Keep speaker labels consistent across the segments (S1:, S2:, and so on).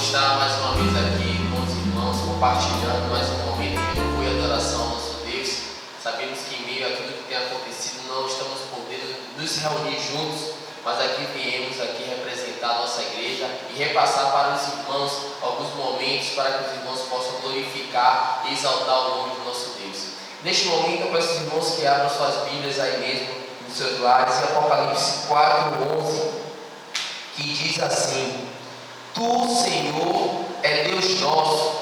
S1: estar mais uma vez aqui com os irmãos, compartilhando mais um momento de louvor e adoração ao nosso Deus. Sabemos que em meio a tudo que tem acontecido, não estamos podendo nos reunir juntos, mas aqui viemos aqui representar a nossa igreja e repassar para os irmãos alguns momentos para que os irmãos possam glorificar e exaltar o nome do nosso Deus. Neste momento, eu peço aos irmãos que abram suas Bíblias aí mesmo, nos seus lares, em Apocalipse 4:11, que diz assim: Tu, Senhor, é Deus nosso,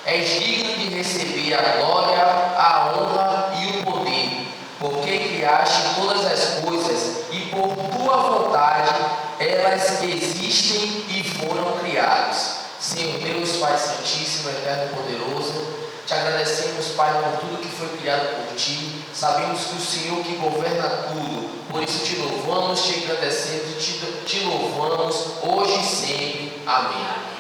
S1: és digno de receber a glória, a honra e o poder, porque criaste todas as coisas e por tua vontade elas existem e foram criadas. Senhor Deus, Pai Santíssimo, Eterno e Poderoso, te agradecemos, Pai, por tudo que foi criado por Ti. Sabemos que o Senhor que governa tudo, por isso te louvamos, te agradecemos e te louvamos hoje e sempre. Amém.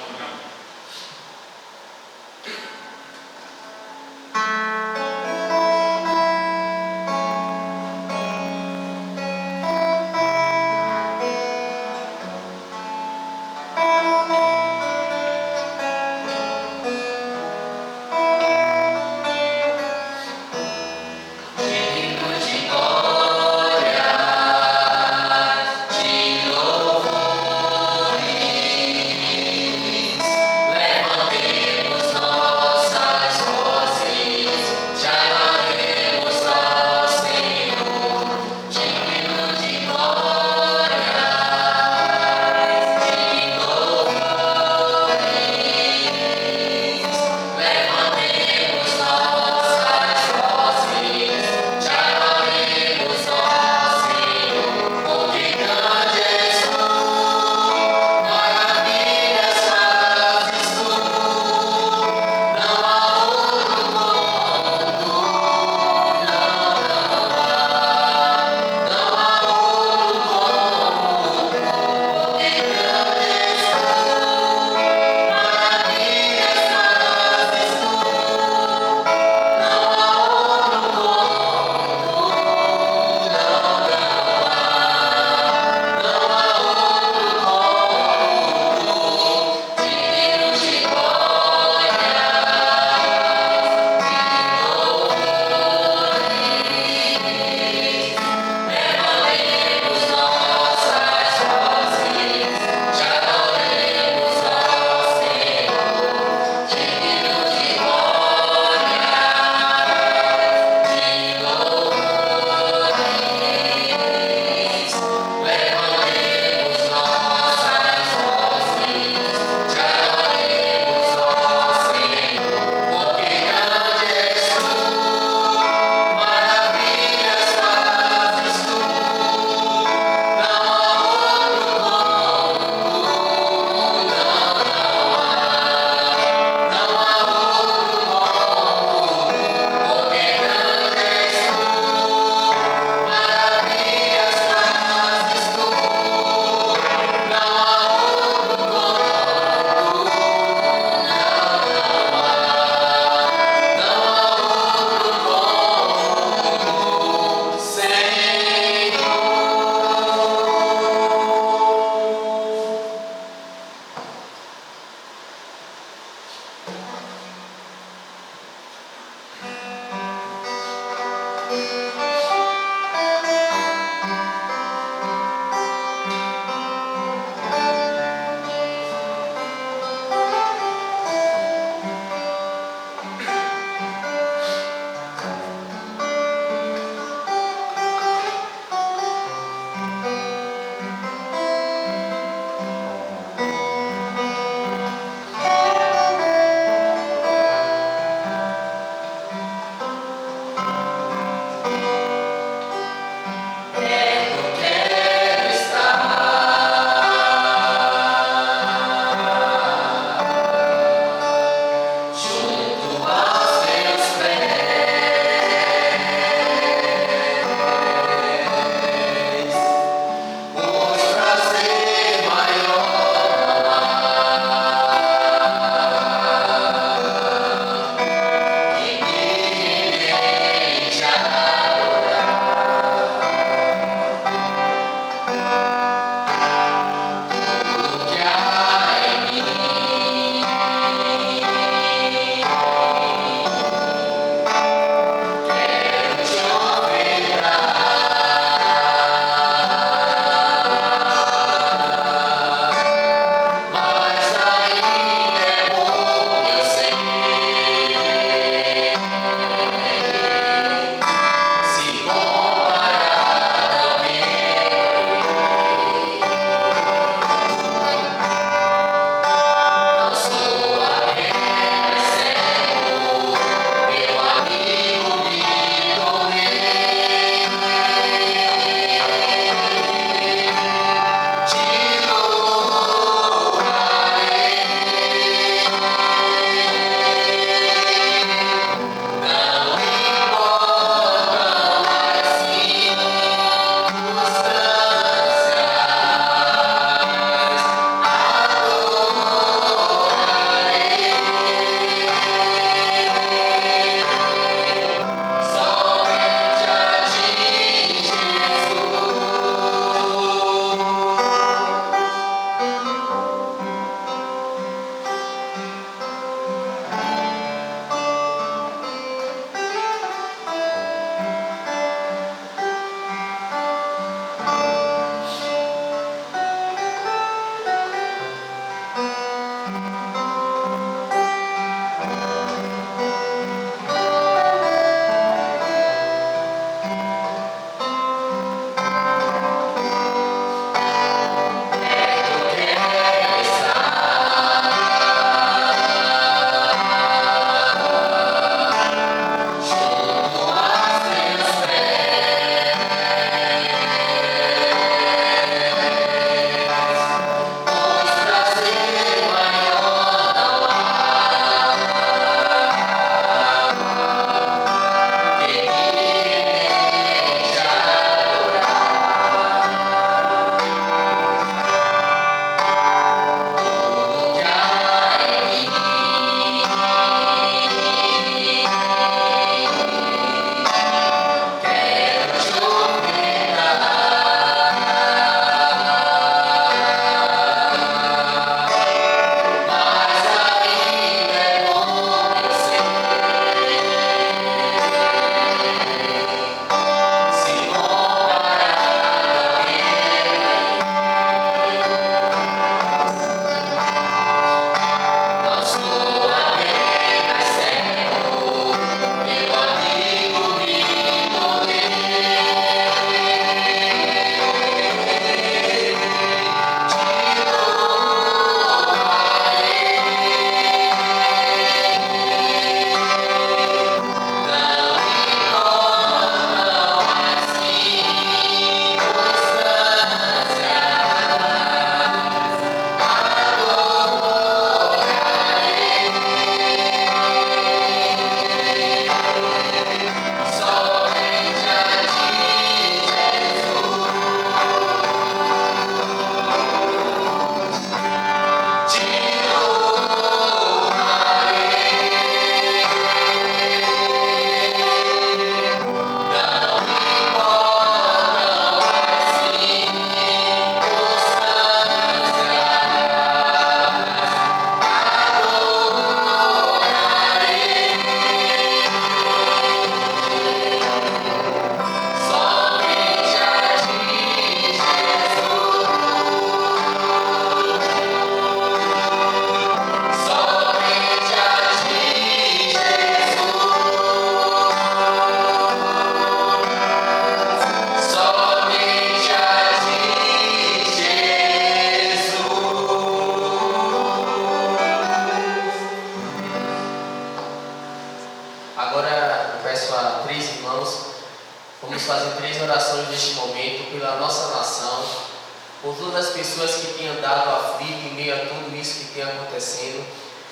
S1: orações neste momento pela nossa nação, por todas as pessoas que têm andado aflitas em meio a tudo isso que tem acontecendo,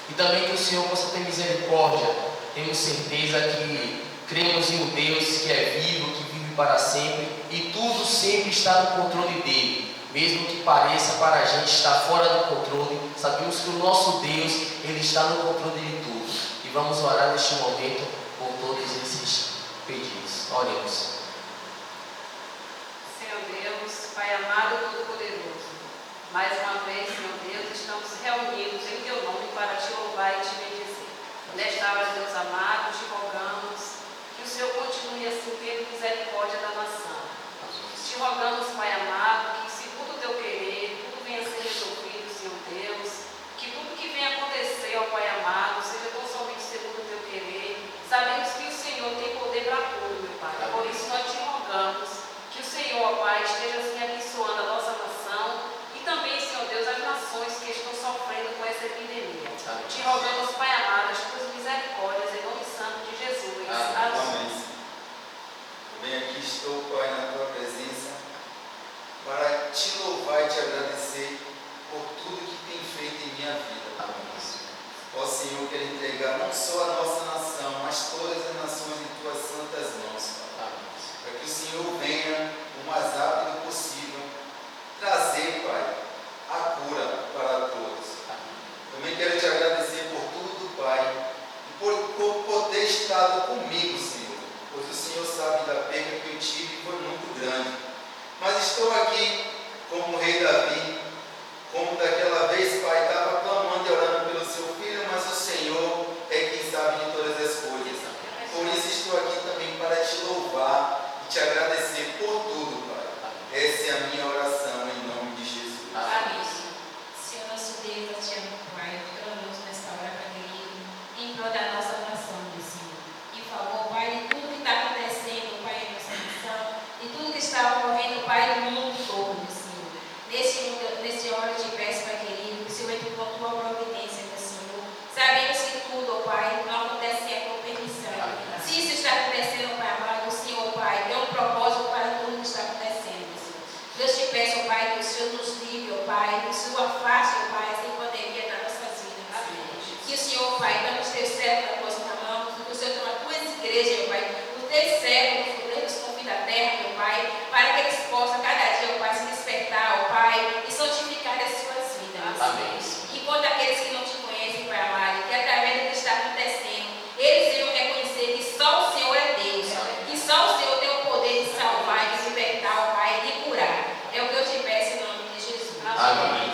S1: e também que o Senhor possa ter misericórdia. Temos certeza que cremos em um Deus que é vivo, que vive para sempre, e tudo sempre está no controle dele. Mesmo que pareça para a gente estar fora do controle, sabemos que o nosso Deus, Ele está no controle de tudo. E vamos orar neste momento por todos esses pedidos. Oremos.
S2: Senhor Deus, Pai amado e todo-poderoso, mais uma vez, Senhor Deus, estamos reunidos em Teu nome para Te louvar e Te bendizer. Nesta hora, Deus amado, Te rogamos que o Senhor continue assim tendo misericórdia da nação. Te rogamos, Pai amado, que segundo o Teu querer, tudo venha a ser resolvido, Senhor Deus, que tudo que venha acontecer, ó Pai amado, seja tão somente segundo o Teu querer. Sabemos que o Senhor tem poder para tudo, meu Pai. Por isso nós Te rogamos que o Senhor, ó Pai, esteja assim abençoando a nossa nação e também, Senhor Deus, as nações que estão sofrendo com essa epidemia.
S1: Amém.
S2: Te rogamos, Pai amado, as Tuas misericórdias em nome santo de Jesus.
S3: Amém. Também aqui estou, Pai, na Tua presença para Te louvar e Te agradecer por tudo que tem feito em minha vida.
S1: Amém.
S3: Ó Senhor, quero entregar não só a nossa nação, mas todas as nações em Tuas santas mãos, Pai.
S1: Amém.
S3: Para que o Senhor venha o mais rápido possível trazer, Pai, a cura para todos. Também quero Te agradecer por tudo, Pai, e por ter estado comigo, Senhor, pois o Senhor sabe da perda que eu tive e foi muito grande. Mas estou aqui como o rei Davi, como daquela vez, Pai, estava clamando e orando pelo seu filho, mas o Senhor é quem sabe de todas as coisas. Por isso estou aqui também para Te louvar e Te agradecer por tudo, Pai. Essa é a minha oração em nome de Jesus.
S2: Amém.
S4: Senhor nosso Deus, nós te amamos, Pai, clamamos nesta hora, Pai querido, em prol da nossa nação, meu Senhor. Em favor, Pai, de tudo que está acontecendo, Pai, em nossa nação, de tudo que está ocorrendo, Pai, no mundo todo, meu Senhor. Nesse hora eu te peço, Pai querido, que o Senhor entre com a tua providência, meu Senhor. Sabemos que tudo, ó Pai, não acontece sem a tua permissão. Se isso está acontecendo, Pai amado, o Senhor, Pai, tem um propósito para tudo que está acontecendo, meu Senhor. Deus te peço, ó Pai, que o Senhor nos livre, ó Pai, que o Senhor afaste, ó Pai, essa pandemia das nossas vidas. Amém. Que o Senhor, Pai, dá os teus servos na tua mão, que o Senhor toma as tuas igrejas, ó Pai, os teus servos, os confins da terra, meu Pai, para que eles possam cada dia, ó Pai, se despertar, ó Pai, e santificar as suas vidas, meu Senhor.
S1: Amém.
S4: Enquanto aqueles que não te conhecem, Pai amado, que através do que está acontecendo, eles irão reconhecer que só o Senhor é Deus, que só o Senhor tem o poder de salvar, de libertar, ó Pai, e de curar. É o que eu te peço em nome de Jesus.
S1: Amém.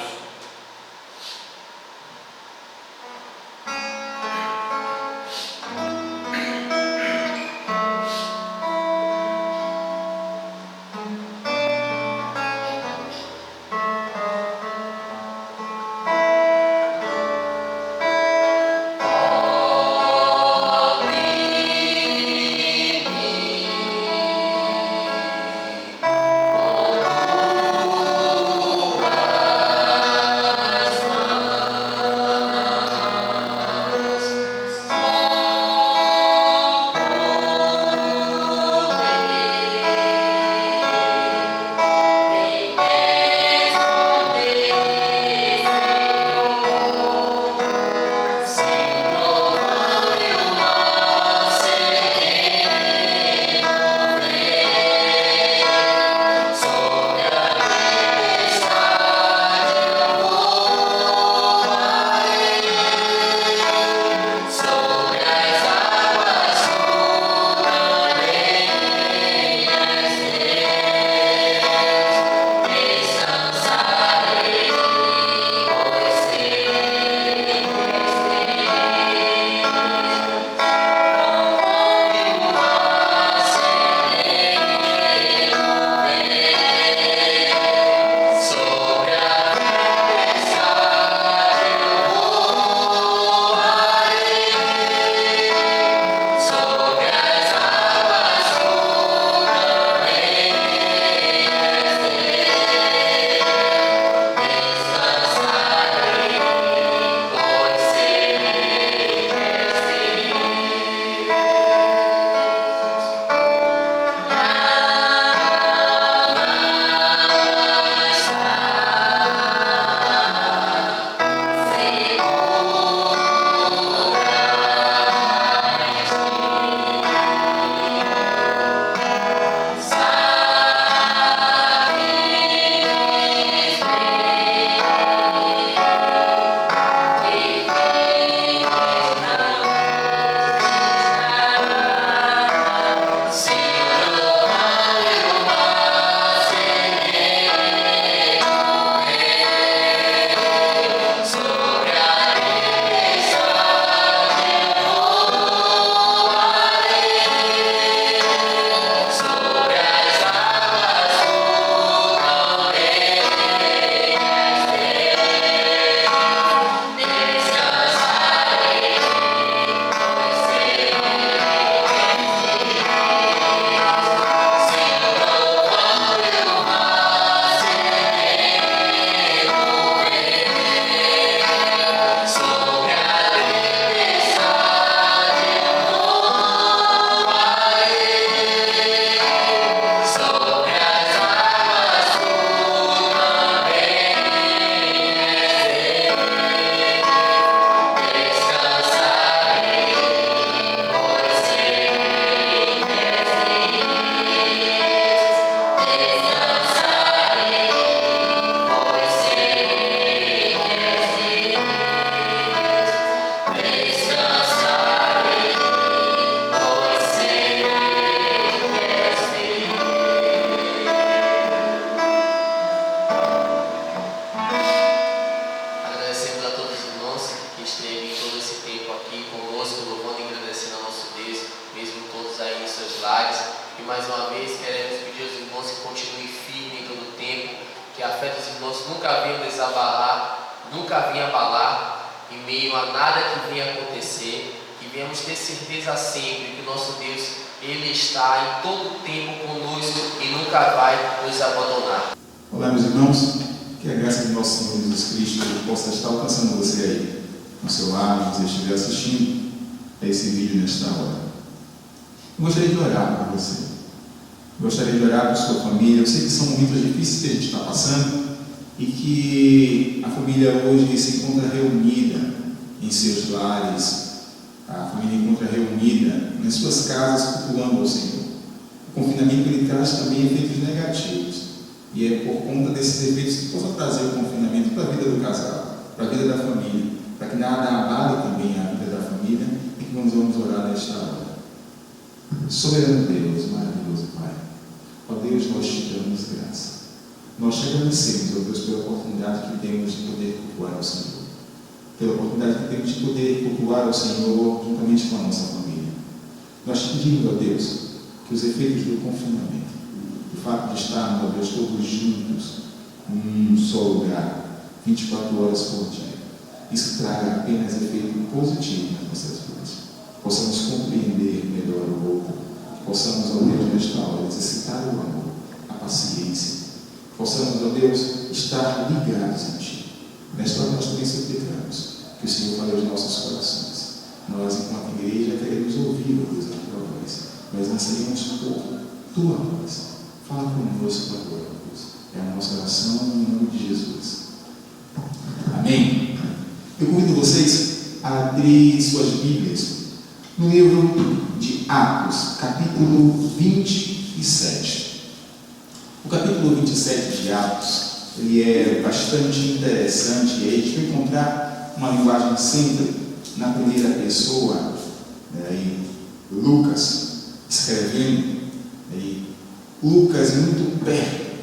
S1: mais uma vez queremos pedir aos irmãos que continuem firmes em todo o tempo, que a fé dos irmãos nunca venha desabalar, nunca venha abalar em meio a nada que venha acontecer, que venhamos ter certeza sempre que o nosso Deus, Ele está em todo o tempo conosco e nunca vai nos abandonar.
S5: Olá, meus irmãos, que a graça de nosso Senhor Jesus Cristo possa estar alcançando você aí, no seu lar, se você estiver assistindo a esse vídeo nesta hora. Eu gostaria de orar por você. Eu gostaria de orar por sua família. Eu sei que são momentos difíceis que a gente está passando e que a família hoje se encontra reunida em seus lares, a família encontra reunida nas suas casas cultuando ao Senhor. O confinamento ele traz também efeitos negativos e é por conta desses efeitos que possa trazer o confinamento para a vida do casal, para a vida da família, para que nada abale também a vida da família e que nós vamos orar nesta hora. Soberano Deus, maravilhoso Pai, ó Deus, nós te damos graça. Nós te agradecemos, ó Deus, pela oportunidade que temos de poder cultuar ao Senhor, pela oportunidade que temos de poder cultuar ao Senhor juntamente com a nossa família. Nós te pedimos, ó Deus, que os efeitos do confinamento, o fato de estarmos, ó Deus, todos juntos num só lugar, 24 horas por dia, isso traga apenas efeito positivo nas nossas vidas. Possamos compreender melhor o outro, possamos, ó Deus, nesta hora, exercitar o amor, a paciência, possamos, ó Deus, estar ligados em Ti. Nesta hora nós também suplicamos que o Senhor fale aos nossos corações. Nós, enquanto igreja, queremos ouvir, ó Deus, a Tua voz. Nós ansiamos por Tua voz. Fala conosco agora, Deus. É a nossa oração em nome de Jesus. Amém? Eu convido vocês a abrir suas Bíblias no livro de Atos, capítulo 27. O capítulo 27 de Atos, ele é bastante interessante e aí a gente vai encontrar uma linguagem sempre na primeira pessoa, Lucas escrevendo, Lucas muito perto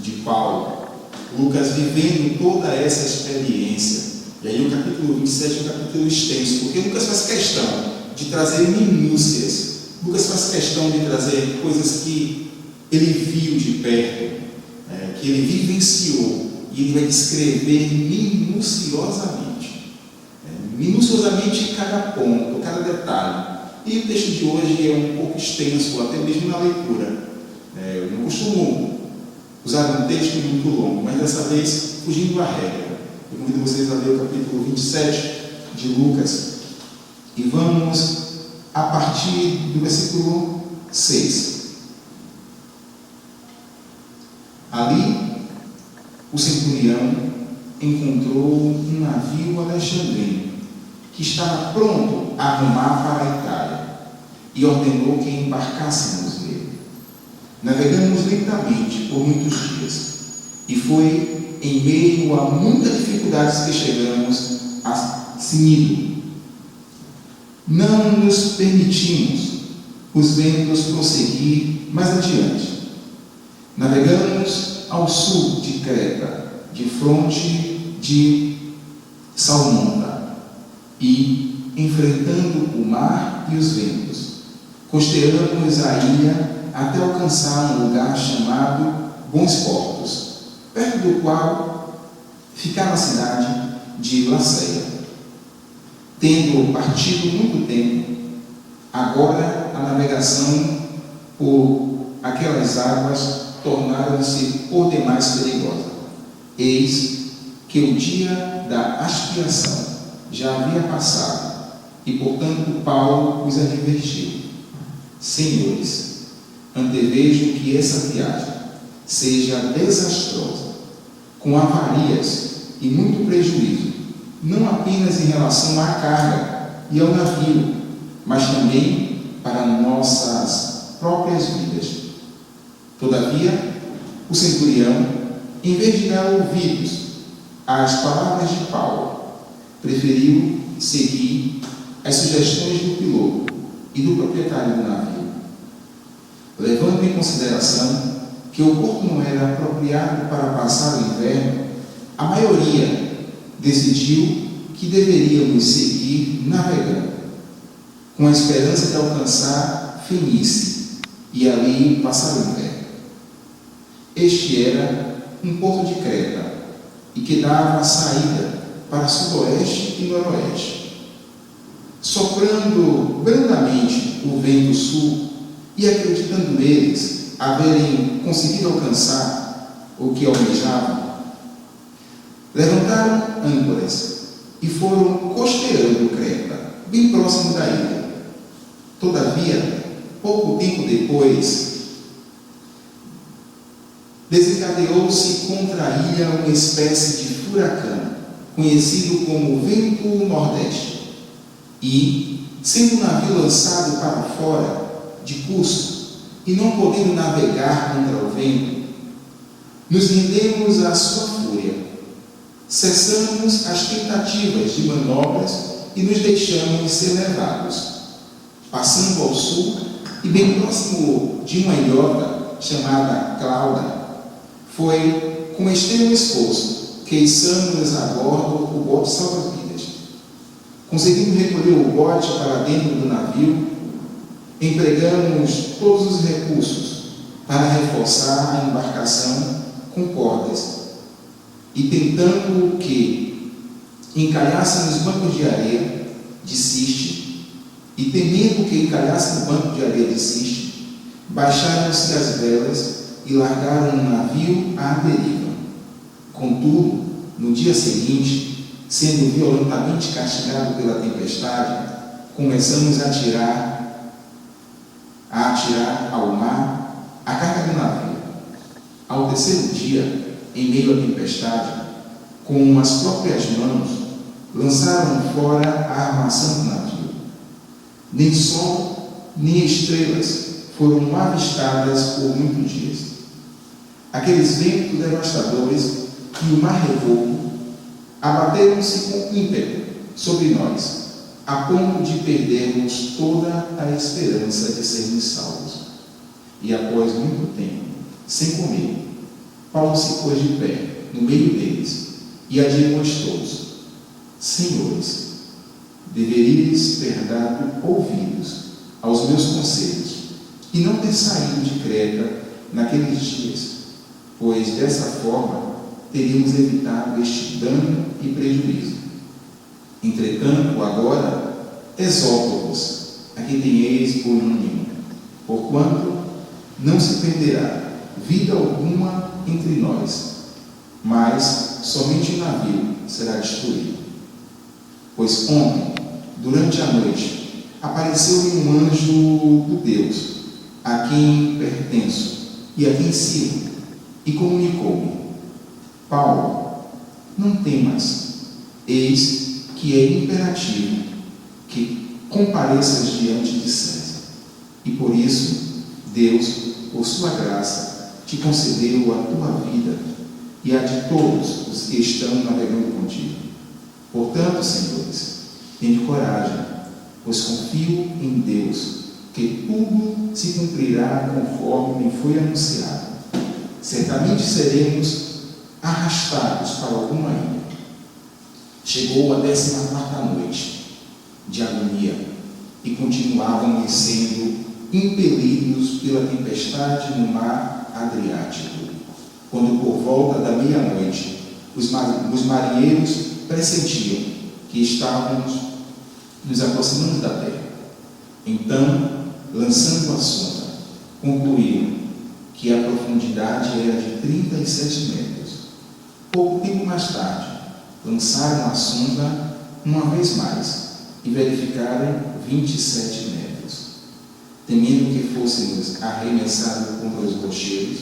S5: de Paulo, Lucas vivendo toda essa experiência. E aí o capítulo 27 é um capítulo extenso, porque Lucas faz questão de trazer minúcias, Lucas faz questão de trazer coisas que ele viu de perto, que ele vivenciou, e ele vai descrever minuciosamente cada ponto, cada detalhe. E o texto de hoje é um pouco extenso, até mesmo na leitura. Eu não costumo usar um texto muito longo, mas dessa vez fugindo à regra. Eu convido vocês a ler o capítulo 27 de Lucas e vamos a partir do versículo 6. Ali, o centurião encontrou um navio alexandrino que estava pronto a rumar para a Itália e ordenou que embarcássemos nele. Navegamos lentamente por muitos dias e foi em meio a muitas dificuldades que chegamos a Cnído. Não nos permitimos os ventos prosseguir mais adiante. Navegamos ao sul de Creta, de fronte de Salmonta, e, enfrentando o mar e os ventos, costeamos a ilha até alcançar um lugar chamado Bons Portos, perto do qual ficava a cidade de Laceia. Tendo partido muito tempo, agora a navegação por aquelas águas tornaram-se por demais perigosa. Eis que o dia da expiação já havia passado, e portanto Paulo os advertiu: Senhores, antevejo que essa viagem seja desastrosa, com avarias e muito prejuízo, não apenas em relação à carga e ao navio, mas também para nossas próprias vidas. Todavia, o centurião, em vez de dar ouvidos às palavras de Paulo, preferiu seguir as sugestões do piloto e do proprietário do navio, levando em consideração que o porto não era apropriado para passar o inverno. A maioria decidiu que deveríamos seguir navegando, com a esperança de alcançar Fenícia e ali passaram em terra. Este era um porto de Creta e que dava a saída para sudoeste e noroeste. Soprando brandamente o vento sul e acreditando eles haverem conseguido alcançar o que almejavam, levantaram âncoras e foram costeando Creta, bem próximo da ilha. Todavia, pouco tempo depois, desencadeou-se contra a ilha uma espécie de furacão, conhecido como vento nordeste, e, sendo o navio lançado para fora de curso e não podendo navegar contra o vento, nos rendemos à sua fúria. Cessamos as tentativas de manobras e nos deixamos ser levados, passando ao sul e bem próximo de uma ilhota chamada Clauda. Foi com extremo esforço que içamos a bordo o bote salva-vidas. Conseguimos recolher o bote para dentro do navio, empregamos todos os recursos para reforçar a embarcação com cordas e tentando que encalhasse nos bancos de areia de ciste e temendo que encalhasse no banco de areia de ciste, baixaram-se as velas e largaram o navio à deriva. Contudo, no dia seguinte, sendo violentamente castigado pela tempestade, começamos a atirar ao mar a carga do navio. Ao terceiro dia, em meio à tempestade, com as próprias mãos, lançaram fora a armação do navio. Nem sol, nem estrelas foram avistadas por muitos dias. Aqueles ventos devastadores e o mar revolto abateram-se com ímpeto sobre nós, a ponto de perdermos toda a esperança de sermos salvos. E após muito tempo, sem comer, Paulo se pôs de pé no meio deles e admoestou-os: Senhores, deveríeis ter dado ouvidos aos meus conselhos e não ter saído de Creta naqueles dias, pois dessa forma teríamos evitado este dano e prejuízo. Entretanto, agora exorto-vos a que tenhais bom ânimo, porquanto não se perderá vida alguma entre nós, mas somente o navio será destruído. Pois ontem, durante a noite, apareceu-me um anjo do Deus, a quem pertenço e a quem sirvo, e comunicou-me: Paulo, não temas, eis que é imperativo que compareças diante de César. E por isso, Deus, por sua graça, te concedeu a tua vida e a de todos os que estão navegando contigo. Portanto, senhores, tende coragem, pois confio em Deus, que tudo se cumprirá conforme me foi anunciado. Certamente seremos arrastados para alguma ilha. Chegou a 14ª noite de agonia e continuávamos sendo impelidos pela tempestade no mar Adriático, quando por volta da meia-noite os marinheiros pressentiam que estávamos nos aproximando da terra. Então, lançando a sonda, concluíram que a profundidade era de 37 metros. Pouco tempo mais tarde, lançaram a sonda uma vez mais e verificaram 27 metros. Temendo que fôssemos arremessados contra os rocheiros,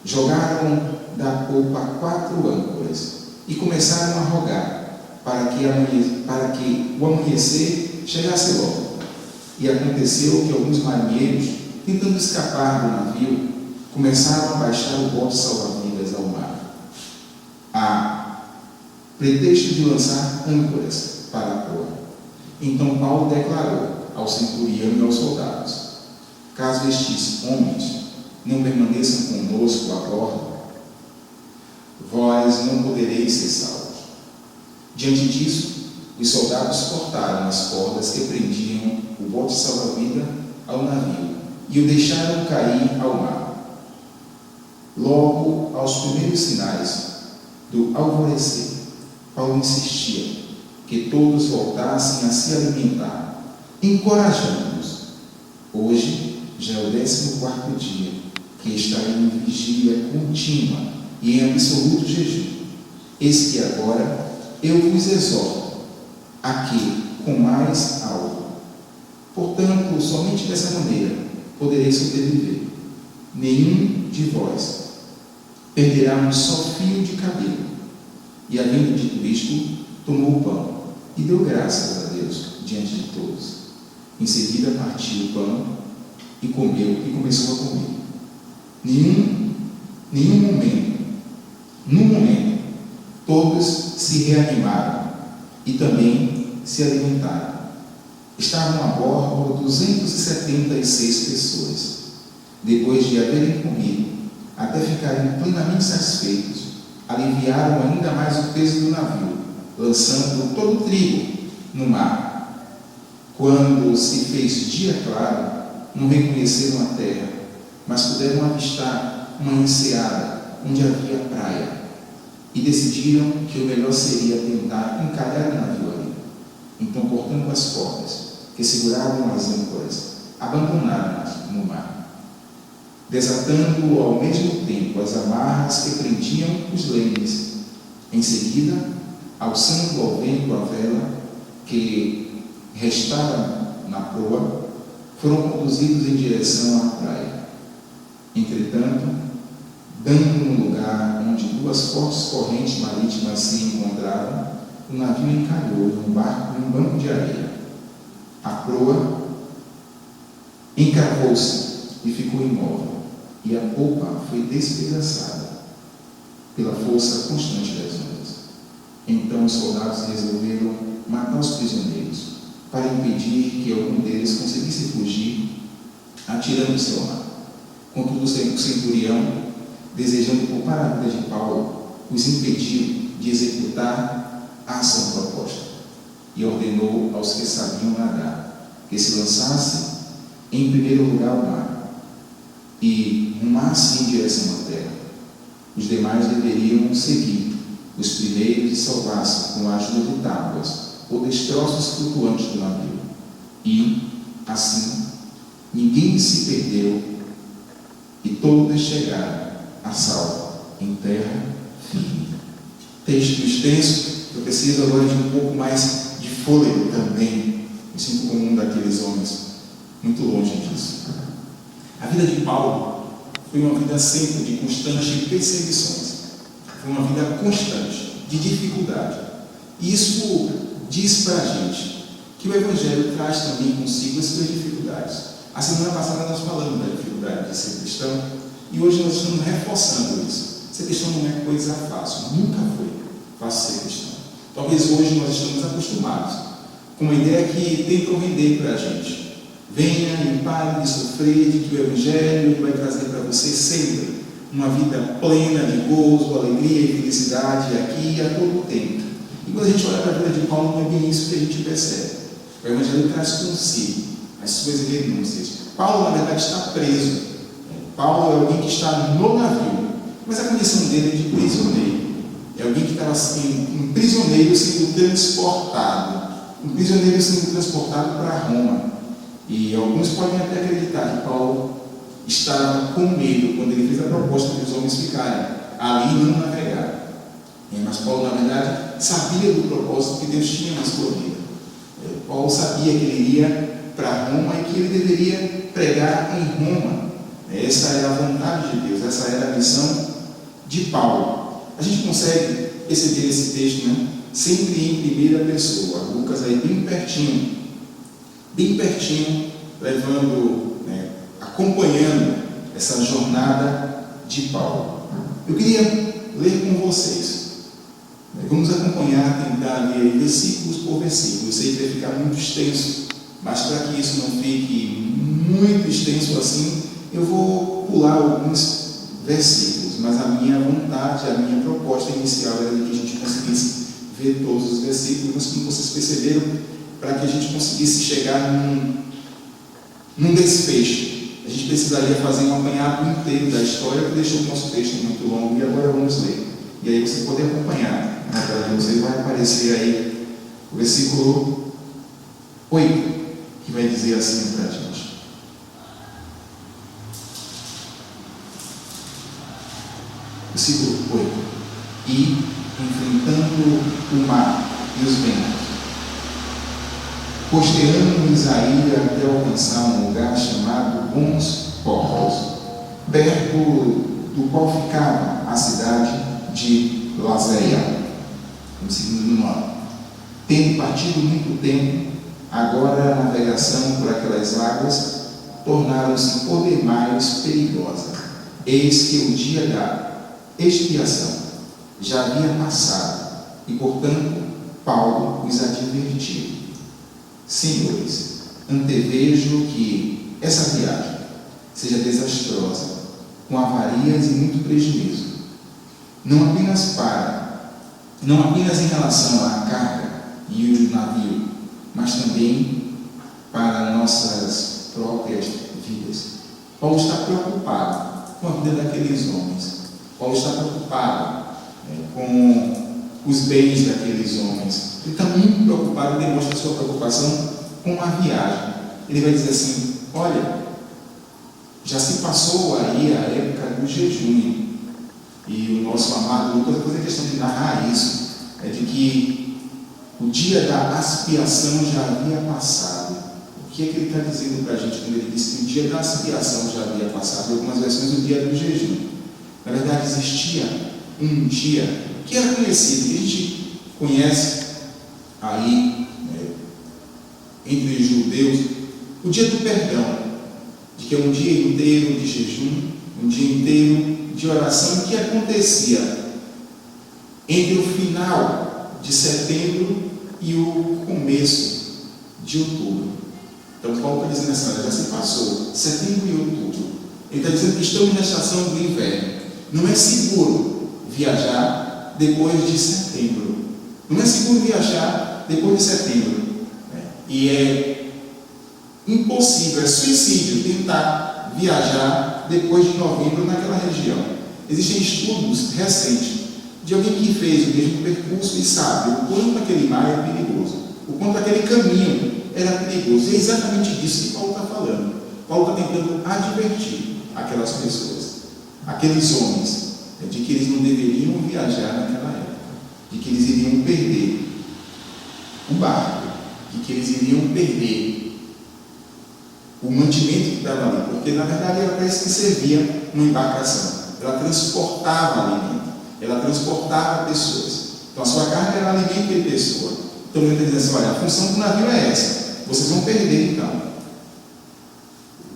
S5: jogaram da polpa 4 âncoras e começaram a rogar para que o amanhecer chegasse logo. E aconteceu que alguns marinheiros, tentando escapar do navio, começaram a baixar o bote salva-vidas ao mar, a pretexto de lançar âncoras para a proa. Então Paulo declarou ao centurião e aos soldados: caso estes homens não permaneçam conosco a bordo, vós não podereis ser salvos. Diante disso, os soldados cortaram as cordas que prendiam o bote salva-vida ao navio e o deixaram cair ao mar. Logo, aos primeiros sinais do alvorecer, Paulo insistia que todos voltassem a se alimentar, encorajando-os. Hoje já é o 14º dia que estarei em vigília contínua e em absoluto jejum. Eis que agora eu vos exorto a que comais algo. Portanto, somente dessa maneira podereis sobreviver. Nenhum de vós perderá um só fio de cabelo. E, havendo dito isto, tomou o pão e deu graças a Deus diante de todos. Em seguida, partiu o pão e comeu e começou a comer. No momento, todos se reanimaram e também se alimentaram. Estavam a bordo 276 pessoas. Depois de haverem comido, até ficarem plenamente satisfeitos, aliviaram ainda mais o peso do navio, lançando todo o trigo no mar. Quando se fez dia claro, não reconheceram a terra, mas puderam avistar uma enseada onde havia praia, e decidiram que o melhor seria tentar encalhar o navio ali. Então, cortando as cordas que seguravam as âncoras, abandonaram-nas no mar, desatando ao mesmo tempo as amarras que prendiam os lemes. Em seguida, alçando ao vento a vela que restava na proa, foram conduzidos em direção à praia. Entretanto, dando no lugar onde duas fortes correntes marítimas se encontravam, o navio encalhou em um banco de areia. A proa encravou-se e ficou imóvel, e a polpa foi despedaçada pela força constante das ondas. Então os soldados resolveram matar os prisioneiros, para impedir que algum deles conseguisse fugir, atirando-se ao mar. Contudo, o centurião, desejando poupar a vida de Paulo, os impediu de executar a ação proposta, e ordenou aos que sabiam nadar que se lançassem em primeiro lugar ao mar e rumassem em direção à terra. Os demais deveriam seguir os primeiros e salvassem com a ajuda de tábuas ou destroços flutuantes do navio. E, assim, ninguém se perdeu e todos chegaram a salvo em terra firme. Texto extenso, eu preciso agora de um pouco mais de fôlego também. Me sinto como um daqueles homens, muito longe disso. A vida de Paulo foi uma vida sempre de constantes perseguições. Foi uma vida constante de dificuldade. E isso diz para a gente que o Evangelho traz também consigo as suas dificuldades. A semana passada nós falamos da dificuldade de ser cristão e hoje nós estamos reforçando isso. Ser cristão não é coisa fácil, nunca foi fácil ser cristão. Talvez hoje nós estamos acostumados com uma ideia que tentam vender para a gente. Venha e pare de sofrer, de que o Evangelho vai trazer para você sempre uma vida plena de gozo, alegria e felicidade aqui e a todo tempo. E quando a gente olha para a vida de Paulo, não é bem isso que a gente percebe. O Evangelho traz consigo as suas renúncias. Paulo, na verdade, está preso. Paulo é alguém que está no navio, mas a condição dele é de prisioneiro. É alguém que estava assim, um prisioneiro sendo transportado. Um prisioneiro sendo transportado para Roma. E alguns podem até acreditar que Paulo estava com medo quando ele fez a proposta de os homens ficarem ali e não navegar. Mas Paulo, na verdade, sabia do propósito que Deus tinha na sua vida. Paulo sabia que ele iria para Roma e que ele deveria pregar em Roma. Essa era a vontade de Deus, essa era a missão de Paulo. A gente consegue perceber esse texto, né? Sempre em primeira pessoa. Lucas aí bem pertinho, levando, acompanhando essa jornada de Paulo. Eu queria ler com vocês. Vamos acompanhar, tentar ler versículos por versículo. Eu sei que vai ficar muito extenso, mas para que isso não fique muito extenso assim, eu vou pular alguns versículos, mas a minha vontade, a minha proposta inicial era de que a gente conseguisse ver todos os versículos, mas como vocês perceberam, para que a gente conseguisse chegar num desfecho. A gente gente precisaria fazer um apanhado inteiro da história, que deixou o nosso texto muito longo, e agora vamos ler. E aí você pode acompanhar. Na tela de vocês vai aparecer aí o versículo 8, que vai dizer assim para a gente. Versículo 8. E, enfrentando o mar e os ventos, costeamos a ilha até alcançar um lugar chamado Bons Portos, perto do qual ficava a cidade de Lazeia. Vamos seguindo no nome. Tendo partido muito tempo, agora a navegação por aquelas águas tornaram-se por demais perigosa. Eis que o dia da expiação já havia passado, e portanto Paulo os advertiu: Senhores, antevejo que essa viagem seja desastrosa, com avarias e muito prejuízo, não apenas em relação à carga e o navio, mas também para nossas próprias vidas. Paulo está preocupado com a vida daqueles homens. Paulo está preocupado com os bens daqueles homens. Ele está muito preocupado e demonstra sua preocupação com a viagem. Ele vai dizer assim: olha, já se passou aí a época do jejum. E o nosso amado Lucas faz a questão de narrar isso, de que o dia da expiação já havia passado. O que é que ele está dizendo para a gente quando ele diz que o dia da expiação já havia passado? Em algumas versões, o dia do jejum. Na verdade, existia um dia que era conhecido, que a gente conhece aí, entre os judeus, o dia do perdão, de que é um dia inteiro de jejum, um dia inteiro de oração, que acontecia entre o final de setembro e o começo de outubro. Então Paulo está dizendo assim: olha, já se passou setembro e outubro. Ele está dizendo que estamos na estação do inverno. Não é seguro viajar depois de setembro. Não é seguro viajar depois de setembro. E é impossível, é suicídio tentar viajar depois de novembro naquela região. Existem estudos recentes de alguém que fez o mesmo percurso e sabe o quanto aquele mar é perigoso, o quanto aquele caminho era perigoso. E é exatamente disso que Paulo está falando. Paulo está tentando advertir aquelas pessoas, aqueles homens, de que eles não deveriam viajar naquela época, de que eles iriam perder o barco, de que eles iriam perder o mantimento que estava ali, porque na verdade era para isso que servia uma embarcação. Ela transportava alimento, ela transportava pessoas. Então a sua carga era alimento e pessoa. Então ele está dizendo assim: olha, a função do navio é essa, vocês vão perder então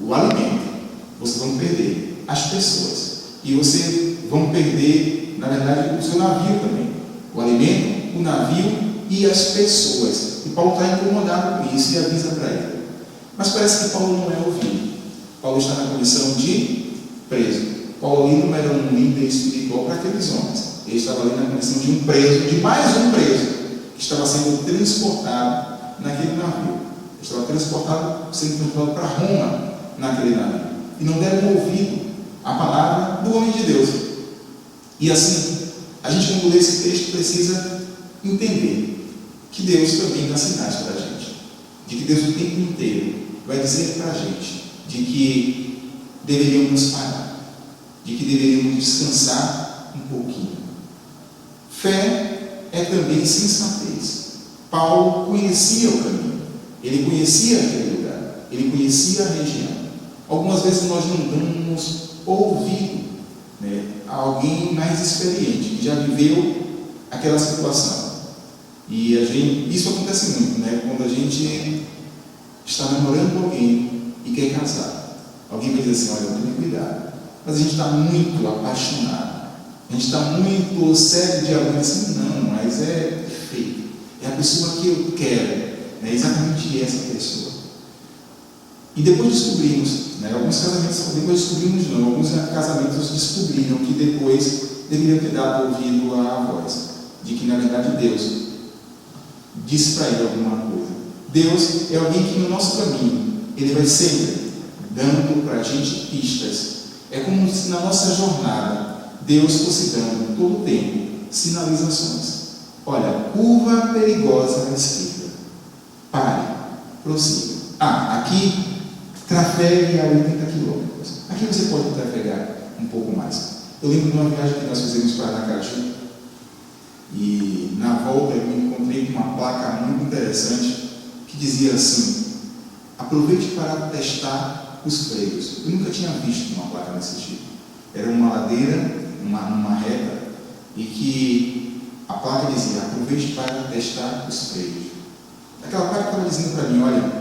S5: o alimento, vocês vão perder as pessoas, e vocês vão perder, na verdade, o seu navio também, o alimento, o navio e as pessoas. E Paulo está incomodado com isso e avisa para ele. Mas parece que Paulo não é ouvido. Paulo está na condição de preso. Paulo ali não era um líder espiritual para aqueles homens. Ele estava ali na condição de um preso, de mais um preso, que estava sendo transportado naquele navio. Ele estava sendo transportado para Roma naquele navio. E não deram ouvido à palavra do homem de Deus. E assim, a gente, quando lê esse texto, precisa entender que Deus também dá sinais para a gente. De que Deus o tempo inteiro vai dizer para a gente de que deveríamos parar, de que deveríamos descansar um pouquinho. Fé é também sensatez. Paulo conhecia o caminho, ele conhecia aquele lugar, ele conhecia a região. Algumas vezes nós não damos ouvido a alguém mais experiente, que já viveu aquela situação. E isso acontece muito, quando a gente está namorando com alguém e quer casar. Alguém vai dizer assim: olha, tome cuidado. Mas a gente está muito apaixonado, a gente está muito sério de amor, assim: não, mas é perfeito, é a pessoa que eu quero, é exatamente essa pessoa. E depois descobrimos, alguns casamentos descobriram que depois deveriam ter dado ouvido à voz, de que na verdade Deus disse para ele alguma coisa. Deus é alguém que no nosso caminho, ele vai sempre dando para a gente pistas. É como se na nossa jornada Deus fosse dando todo o tempo sinalizações. Olha, curva perigosa à esquerda. Pare, prossiga. Aqui trafegue a 80 quilômetros. Aqui você pode trafegar um pouco mais. Eu lembro de uma viagem que nós fizemos para Aracaju e na volta eu me encontrei com uma placa muito interessante que dizia assim: aproveite para testar os freios. Eu nunca tinha visto uma placa desse tipo. Era uma ladeira, uma reta, e que a placa dizia: aproveite para testar os freios. Aquela placa estava dizendo para mim: olha,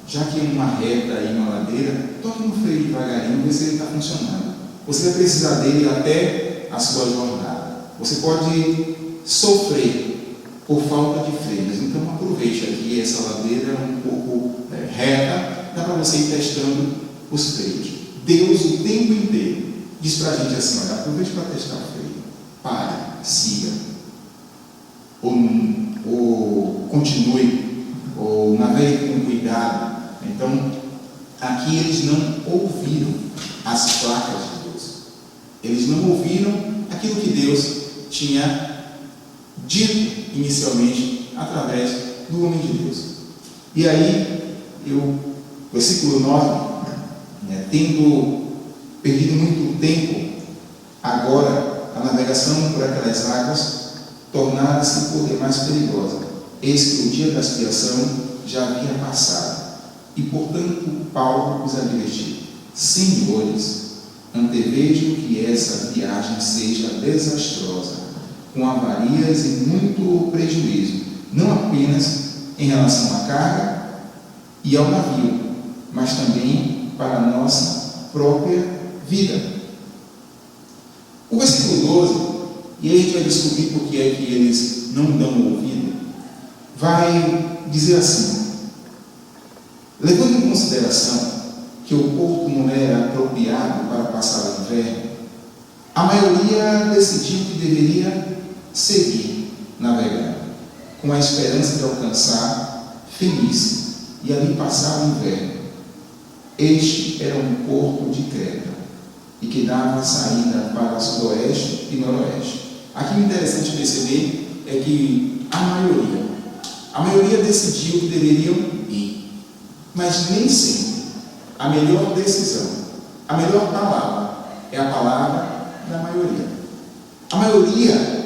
S5: já que é uma reta e uma ladeira, toque no freio devagarinho, vê se ele está funcionando. Você vai precisar dele até a sua jornada. Você pode sofrer por falta de freios. Então aproveite aqui essa ladeira um pouco reta, dá para você ir testando os freios. Deus o tempo inteiro diz para a gente assim: olha, aproveite para testar o freio. Pare, siga. Ou continue, ou navegue com cuidado. Então, aqui eles não ouviram as placas de Deus. Eles não ouviram aquilo que Deus tinha dito inicialmente através do homem de Deus. E aí, versículo 9, tendo perdido muito tempo, agora a navegação por aquelas águas tornara-se por demais perigosa. Eis que o dia da expiação já havia passado. E, portanto, Paulo os advertiu: senhores, antevejo que essa viagem seja desastrosa, com avarias e muito prejuízo, não apenas em relação à carga e ao navio, mas também para a nossa própria vida. O versículo 12, e aí a gente vai descobrir por que é que eles não dão ouvido, vai dizer assim: levando em consideração que o porto não era apropriado para passar o inverno, a maioria decidiu que deveria seguir navegando, com a esperança de alcançar Fenícia e ali passar o inverno. Este era um porto de Creta e que dava saída para sudoeste e noroeste. Aqui o interessante perceber é que a maioria decidiu que deveriam ir, mas nem sempre a melhor decisão, a melhor palavra é a palavra da maioria. A maioria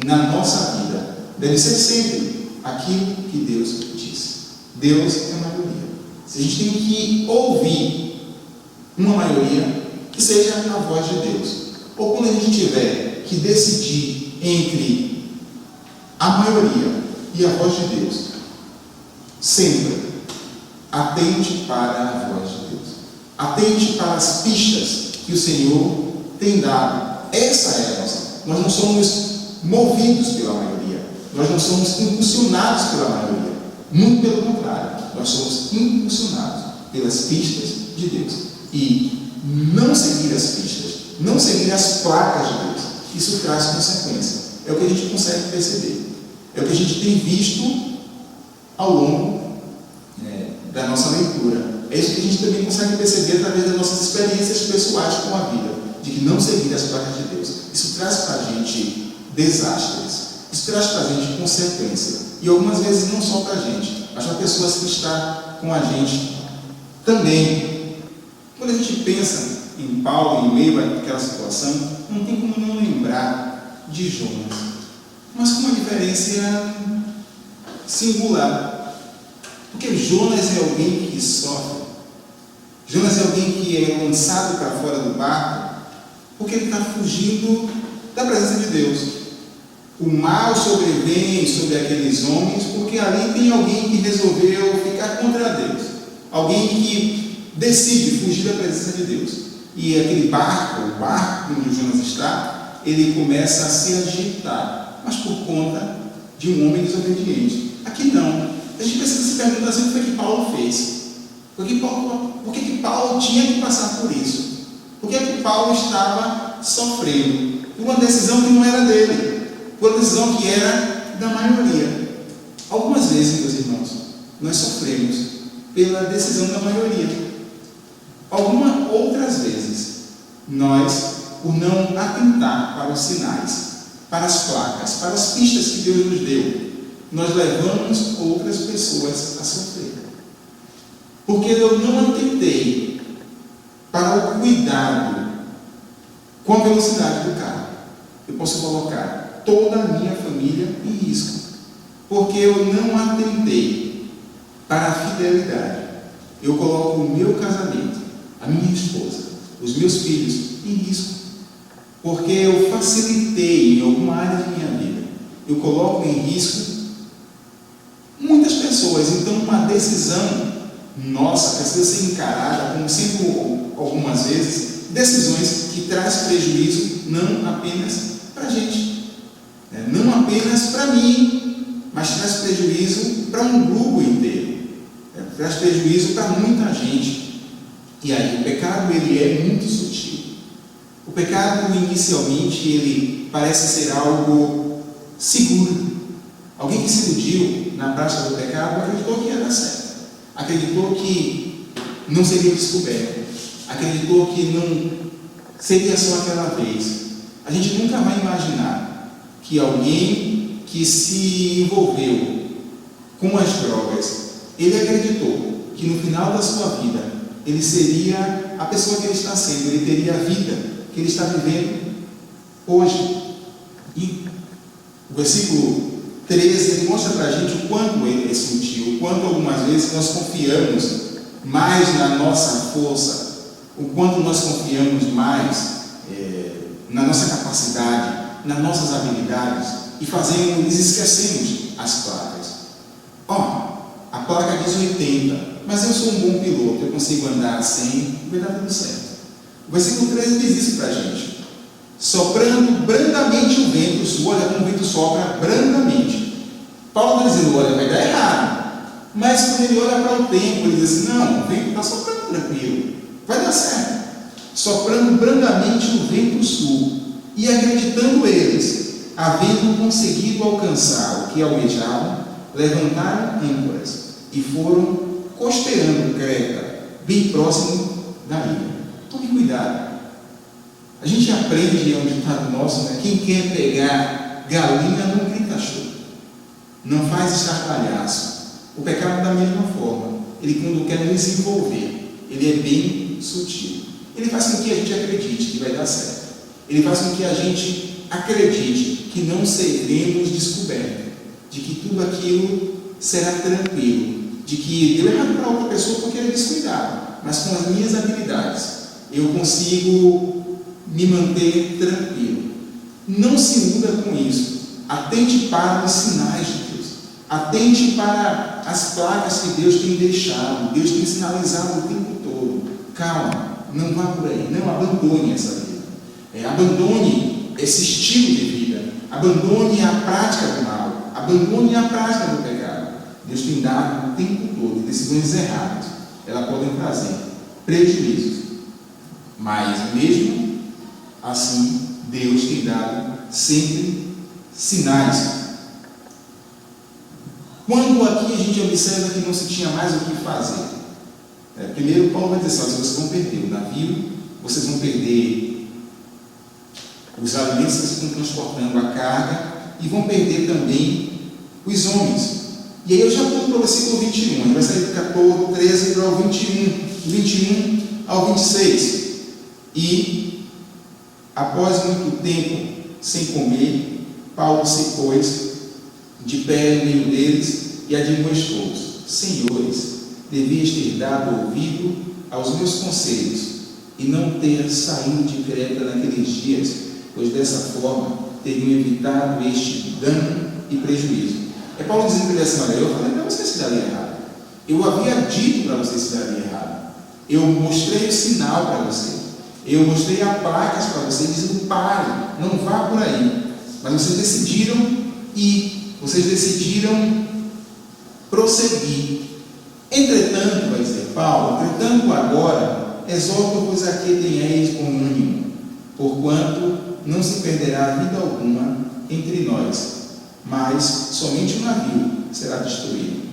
S5: na nossa vida deve ser sempre aquilo que Deus diz. Deus é a maioria. Se a gente tem que ouvir uma maioria, que seja a voz de Deus. Ou quando a gente tiver que decidir entre a maioria e a voz de Deus, sempre atente para a voz de Deus. Atente para as pistas que o Senhor tem dado. Essa é a nossa. Nós não somos movidos pela maioria. Nós não somos impulsionados pela maioria. Muito pelo contrário. Nós somos impulsionados pelas pistas de Deus. E não seguir as pistas, não seguir as placas de Deus, isso traz consequência. É o que a gente consegue perceber. É o que a gente tem visto ao longo da nossa leitura. É isso que a gente também consegue perceber através das nossas experiências pessoais com a vida, de que não seguir as placas de Deus. Isso traz para a gente desastres, isso traz para a gente consequência. E algumas vezes não só para a gente, mas para pessoas que estão com a gente também. Quando a gente pensa em Paulo, em meio àquela situação, não tem como não lembrar de Jonas, mas com uma diferença singular. Porque Jonas é alguém que sofre. Jonas é alguém que é lançado para fora do barco porque ele está fugindo da presença de Deus. O mal sobrevém sobre aqueles homens porque ali tem alguém que resolveu ficar contra Deus. Alguém que decide fugir da presença de Deus. E aquele barco, o barco onde Jonas está, ele começa a se agitar, mas por conta de um homem desobediente. Aqui não. A gente precisa se perguntar assim: o que Paulo fez? Por que Paulo tinha que passar por isso? Por que Paulo estava sofrendo? Por uma decisão que não era dele, por uma decisão que era da maioria. Algumas vezes, meus irmãos, nós sofremos pela decisão da maioria. Algumas Nós, por não atentar para os sinais, para as placas, para as pistas que Deus nos deu, nós levamos outras pessoas a sofrer. Porque eu não atentei para o cuidado com a velocidade do carro. Eu posso colocar toda a minha família em risco, porque eu não atentei para a fidelidade. Eu coloco o meu casamento, a minha esposa, os meus filhos em risco, porque eu facilitei em alguma área da minha vida. Eu coloco em risco muitas pessoas. Então, uma decisão nossa precisa ser encarada, como sempre algumas vezes, decisões que trazem prejuízo não apenas para a gente, não apenas para mim, mas traz prejuízo para um grupo inteiro, traz prejuízo para muita gente. E aí o pecado ele é muito sutil. O pecado inicialmente ele parece ser algo seguro. Alguém que se iludiu na prática do pecado acreditou que ia dar certo, acreditou que não seria descoberto, acreditou que não seria só aquela vez. A gente nunca vai imaginar que alguém que se envolveu com as drogas, ele acreditou que no final da sua vida ele seria a pessoa que ele está sendo, ele teria a vida que ele está vivendo hoje. E o versículo 13 ele mostra para a gente o quanto ele é sutil, o quanto algumas vezes nós confiamos mais na nossa força, o quanto nós confiamos mais na nossa capacidade, nas nossas habilidades, e esquecemos as placas. A placa diz 80, mas eu sou um bom piloto, eu consigo andar a 100, vai dar tudo certo. O versículo 13 diz isso para a gente. Soprando brandamente o vento, olha como o vento sopra brandamente. Paulo está dizendo, olha, vai dar errado. Mas quando ele olha para o tempo, ele diz assim, não, o vento está soprando tranquilo, vai dar certo. Soprando brandamente o vento sul, e acreditando eles, havendo conseguido alcançar o que almejavam, levantaram âncoras e foram costeando Creta, bem próximo da ilha. Tome cuidado. A gente aprende, é um ditado nosso, né? Quem quer pegar galinha não grita show, não faz estardalhaço. O pecado da mesma forma, ele quando quer nos envolver, ele é bem sutil. Ele faz com que a gente acredite que vai dar certo. Ele faz com que a gente acredite que não seremos descobertos, de que tudo aquilo será tranquilo, de que deu errado para outra pessoa porque ele é descuidado, mas com as minhas habilidades eu consigo me manter tranquilo. Não se muda com isso. Atente para os sinais de Deus, atente para as placas que Deus tem deixado, Deus tem sinalizado o tempo todo. Calma, não vá por aí, não abandone essa vida, abandone esse estilo de vida, abandone a prática do mal, abandone a prática do pecado. Deus tem dado o tempo todo decisões erradas, elas podem trazer prejuízos, mas mesmo assim Deus tem dado sempre sinais. Quando aqui a gente observa que não se tinha mais o que fazer, primeiro Paulo vai dizer assim, vocês vão perder o navio, vocês vão perder os alimentos que vocês estão transportando, a carga, e vão perder também os homens. E aí eu já pulo para o versículo 21, ele vai sair do 14, 13 para o 21 ao 26. E após muito tempo sem comer, Paulo se pôs de pé no meio deles e admoestou-os: Senhores, devias ter dado ouvido aos meus conselhos e não ter saído de Creta naqueles dias, pois dessa forma teriam evitado este dano e prejuízo. É Paulo dizendo para ele assim: olha, eu falei para você se daria errado, eu havia dito para você se daria errado, eu mostrei o sinal para você, eu mostrei a placas para você dizendo pare, não vá por aí, mas vocês decidiram ir, vocês decidiram prosseguir. Entretanto, vai dizer Paulo, entretanto agora exorto-vos a que tenhais bom ânimo, porquanto não se perderá vida alguma entre nós, mas somente o navio será destruído.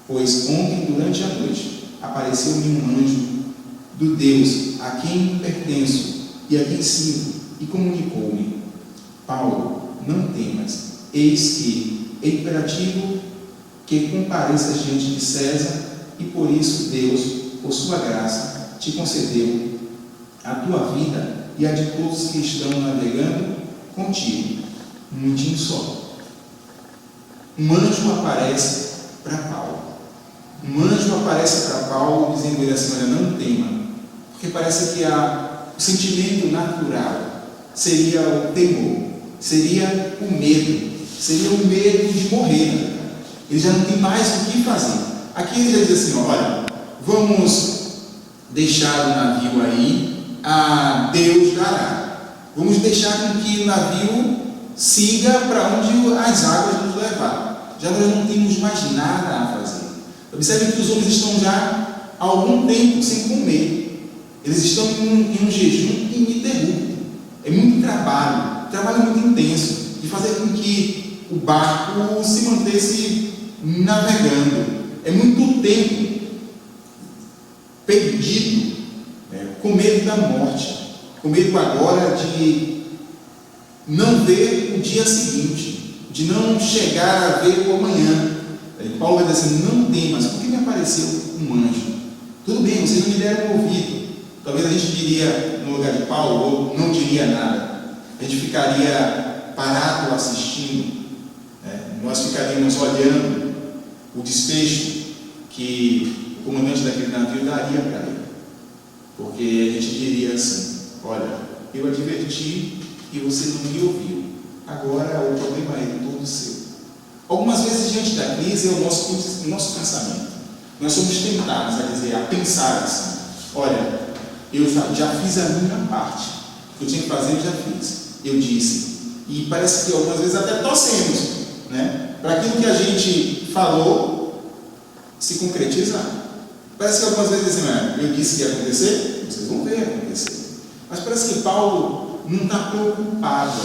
S5: Pois ontem, durante a noite, apareceu-me um anjo do Deus a quem pertenço, E aqui em 5, e comunicou-me: Paulo, não temas, eis que é imperativo que compareças diante de César, e por isso Deus, por sua graça, te concedeu a tua vida e a de todos que estão navegando contigo. Um minutinho só. Um anjo aparece para Paulo. Um anjo aparece para Paulo dizendo ele assim: olha, não tema, porque parece que o sentimento natural seria o temor, seria o medo de morrer. Ele já não tem mais o que fazer. Aqui ele já diz assim: olha, vamos deixar o navio aí, a Deus dará. Vamos deixar com que o navio siga para onde as águas nos levar. Já nós não temos mais nada a fazer. Observe que os homens estão já há algum tempo sem comer. Eles estão em um jejum ininterrupto. É muito trabalho muito intenso, de fazer com que o barco se mantesse navegando. É muito tempo perdido, com medo da morte, com medo agora de não ver o dia seguinte, de não chegar a ver o amanhã. Paulo vai dizer assim: não temas, porque me apareceu um anjo. Tudo bem, vocês não me deram ouvido. Talvez a gente diria, no lugar de Paulo, ou não diria nada. A gente ficaria parado assistindo. Nós ficaríamos olhando o desfecho que o comandante daquele navio daria para ele. Porque a gente diria assim: olha, eu adverti e você não me ouviu. Agora o problema é todo seu. Algumas vezes, diante da crise, é o nosso pensamento. Nós somos tentados a pensar assim: olha, eu já fiz a minha parte. O que eu tinha que fazer, eu já fiz. Eu disse. E parece que algumas vezes até torcemos, para aquilo que a gente falou se concretizar. Parece que algumas vezes assim: eu disse que ia acontecer, vocês vão ver acontecer. Mas parece que Paulo não está preocupado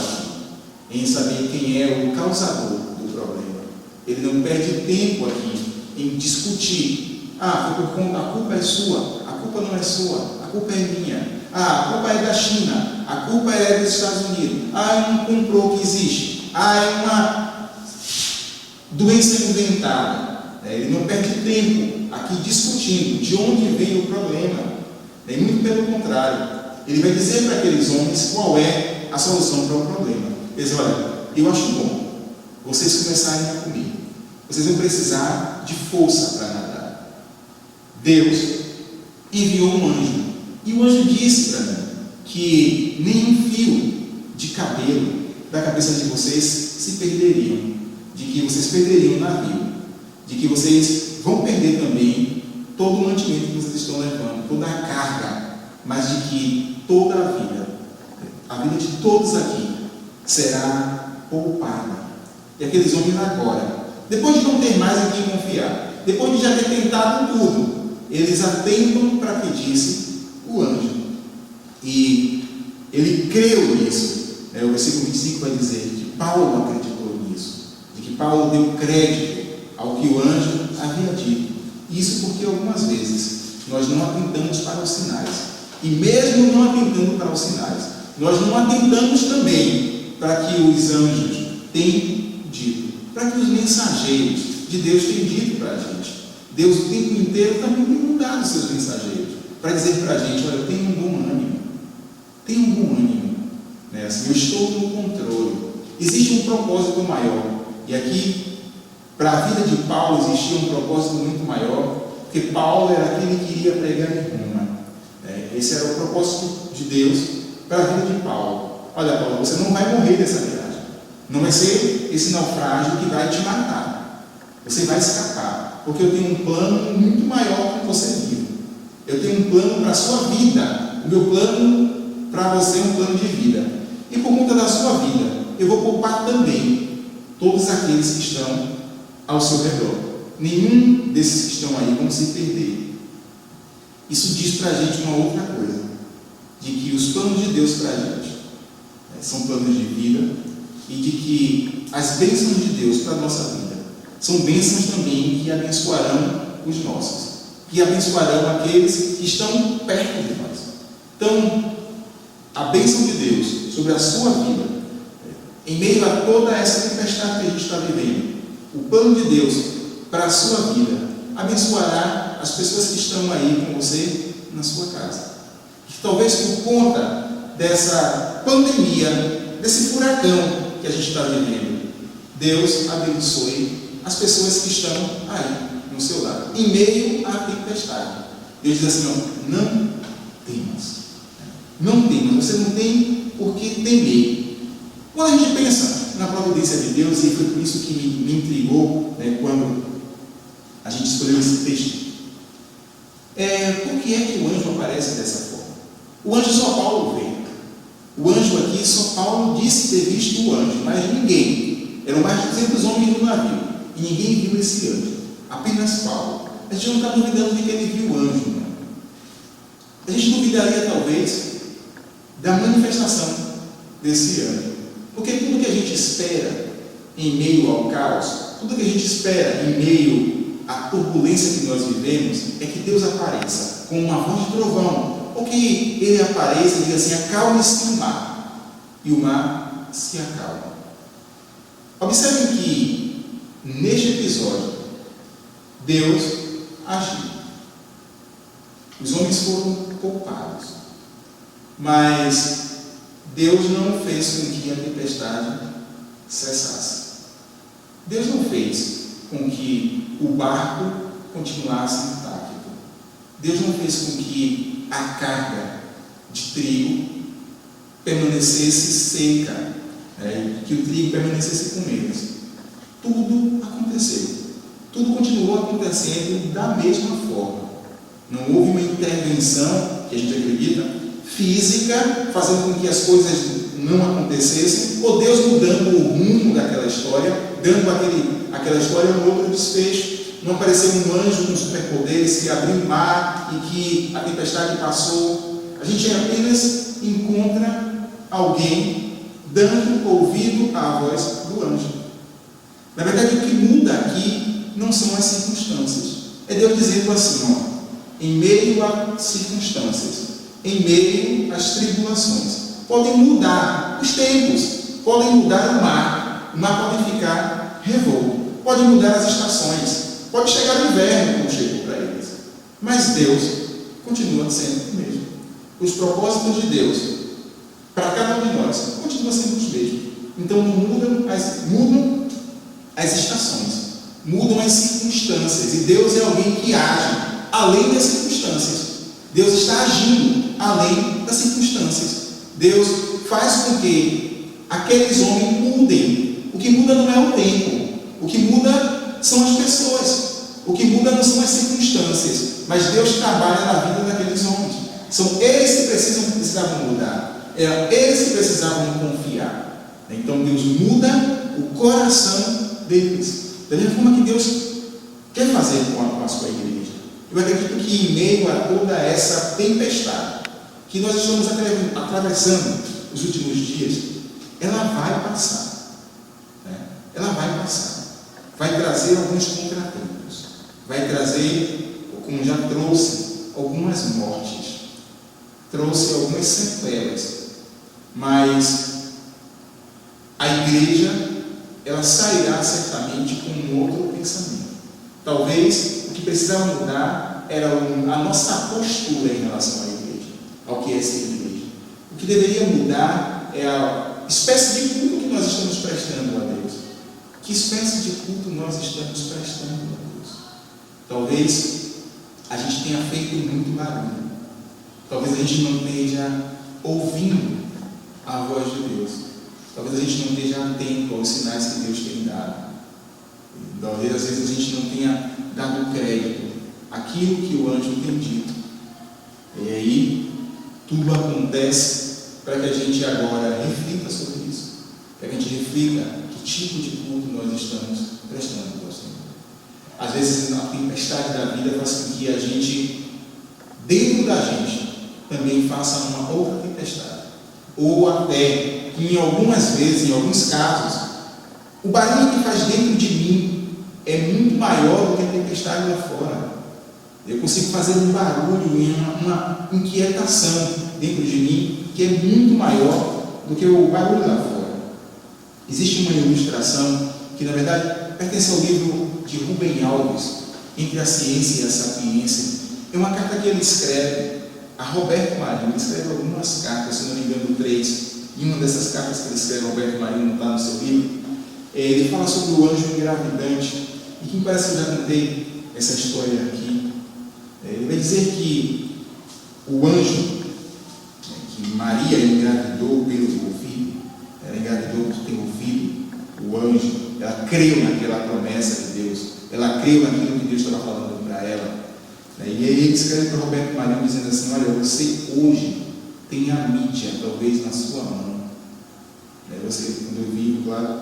S5: aqui em saber quem é o causador do problema. Ele não perde tempo aqui em discutir: foi por conta, a culpa é sua, a culpa não é sua, a culpa é minha, a culpa é da China, a culpa é dos Estados Unidos, é um complô que existe, é uma doença inventada. Ele não perde tempo aqui discutindo de onde vem o problema. Muito pelo contrário, ele vai dizer para aqueles homens qual é a solução para o problema. Ele diz: olha, eu acho bom vocês começarem a comer. Vocês vão precisar de força para nadar. Deus enviou um anjo, e o anjo disse para mim que nenhum fio de cabelo da cabeça de vocês se perderiam, de que vocês perderiam o navio, de que vocês vão perder também todo o mantimento que vocês estão levando, toda a carga, mas de que toda a vida de todos aqui será poupada. E aqueles homens agora, depois de não ter mais em quem confiar, depois de já ter tentado tudo, eles atentam para que disse o anjo. E ele creu nisso. O versículo 25 vai dizer que Paulo acreditou nisso, de que Paulo deu crédito ao que o anjo havia dito. Isso porque algumas vezes nós não atentamos para os sinais. E mesmo não atentando para os sinais, nós não atentamos também para que os anjos tenham dito, para que os mensageiros de Deus tenham dito para a gente. Deus o tempo inteiro também tem mudado seus mensageiros para dizer para a gente: olha, eu tenho um bom ânimo, assim, eu estou no controle, existe um propósito maior. E aqui, para a vida de Paulo, existia um propósito muito maior, porque Paulo era aquele que iria pregar em Roma. Esse era o propósito de Deus para a vida de Paulo. Olha, Paulo, você não vai morrer nessa viagem, não vai ser esse naufrágio que vai te matar, você vai escapar, porque eu tenho um plano muito maior que você vive. Eu tenho um plano para a sua vida. O meu plano para você é um plano de vida. E por conta da sua vida, eu vou poupar também todos aqueles que estão ao seu redor. Nenhum desses que estão aí vão se perder. Isso diz para a gente uma outra coisa: de que os planos de Deus para a gente são planos de vida, e de que as bênçãos de Deus para a nossa vida são bênçãos também que abençoarão os nossos, que abençoarão aqueles que estão perto de nós. Então, a bênção de Deus sobre a sua vida, em meio a toda essa tempestade que a gente está vivendo, o plano de Deus para a sua vida abençoará as pessoas que estão aí com você na sua casa. Que talvez por conta dessa pandemia, desse furacão que a gente está vivendo, Deus abençoe as pessoas que estão aí no seu lado, em meio à tempestade. Deus diz assim: não temas. Não temas, você não tem por que temer. Quando a gente pensa na providência de Deus, e foi por isso que me intrigou, quando a gente escolheu esse texto, por que é que o anjo aparece dessa forma? O anjo só Paulo vê. O anjo aqui, só Paulo disse ter visto o anjo, mas ninguém. Eram mais de 200 homens no navio, e ninguém viu esse anjo. Apenas Paulo. A gente não está duvidando de que ele viu o anjo, não. A gente duvidaria, talvez, da manifestação desse anjo. Porque tudo que a gente espera em meio ao caos, tudo que a gente espera em meio à turbulência que nós vivemos, é que Deus apareça com uma voz de trovão, ou que Ele apareça e diga assim: acalme-se o mar, e o mar se acalma. Observem que, neste episódio, Deus agiu. Os homens foram poupados, mas Deus não fez com que a tempestade cessasse. Deus não fez com que o barco continuasse intacto. Deus não fez com que a carga de trigo permanecesse seca, que o trigo permanecesse com eles. Tudo aconteceu. Tudo continuou acontecendo da mesma forma. Não houve uma intervenção, que a gente acredita, física, fazendo com que as coisas não acontecessem, ou Deus mudando o rumo daquela história, dando aquela história um outro desfecho. Não apareceu um anjo com superpoderes que abriu o mar e que a tempestade passou. A gente apenas encontra alguém dando ouvido à voz do anjo. Na verdade, o que muda aqui não são as circunstâncias. É Deus dizendo assim: em meio às circunstâncias, em meio às tribulações, podem mudar os tempos, podem mudar o mar pode ficar revolto, pode mudar as estações, pode chegar o inverno como chegou para eles, mas Deus continua sendo o mesmo. Os propósitos de Deus para cada um de nós continuam sendo os mesmos. Então mudam as estações, mudam as circunstâncias, e Deus é alguém que age além das circunstâncias. Deus está agindo além das circunstâncias. Deus faz com que aqueles homens mudem. O que muda não é o tempo, o que muda são as pessoas, o que muda não são as circunstâncias, mas Deus trabalha na vida daqueles homens. São eles que precisavam mudar, eram eles que precisavam confiar. Então Deus muda o coração deles, da mesma forma que Deus quer fazer com a sua igreja. Eu acredito que em meio a toda essa tempestade que nós estamos atravessando nos últimos dias, ela vai passar. Ela vai passar. Vai trazer alguns contratempos. Vai trazer, como já trouxe, algumas mortes. Trouxe algumas sequelas. Mas a igreja, ela sairá certamente com um outro pensamento. Talvez o que precisava mudar era a nossa postura em relação à igreja, ao que é ser igreja. O que deveria mudar é a espécie de culto que nós estamos prestando a Deus. Que espécie de culto nós estamos prestando a Deus? Talvez a gente tenha feito muito barulho. Talvez a gente não esteja ouvindo a voz de Deus. Talvez a gente não esteja atento aos sinais que Deus tem dado. Talvez às vezes a gente não tenha dado crédito àquilo que o anjo tem dito. E aí tudo acontece para que a gente agora reflita sobre isso, para que a gente reflita que tipo de culto nós estamos prestando ao Senhor. Às vezes a tempestade da vida faz com que a gente, dentro da gente, também faça uma outra tempestade, ou até que em algumas vezes, em alguns casos, o barulho que faz dentro de mim é muito maior do que a tempestade lá fora. Eu consigo fazer um barulho, uma inquietação dentro de mim, que é muito maior do que o barulho lá fora. Existe uma ilustração que, na verdade, pertence ao livro de Rubem Alves, Entre a Ciência e a Sapiência. É uma carta que ele escreve a Roberto Marinho. Ele escreve algumas cartas, se não me engano, 3. E uma dessas cartas que ele escreve, Roberto Marinho, não está no seu livro, ele fala sobre o anjo engravidante. E que me parece que eu já contei essa história aqui. Ele vai dizer que o anjo, que Maria engravidou pelo filho, ela engravidou por ter um filho, o anjo, ela creu naquela promessa de Deus, ela creu naquilo que Deus estava falando para ela. E aí ele escreve para Roberto Marinho dizendo assim: olha, você hoje tem a mídia, talvez na sua mão. Você, quando eu vi, claro,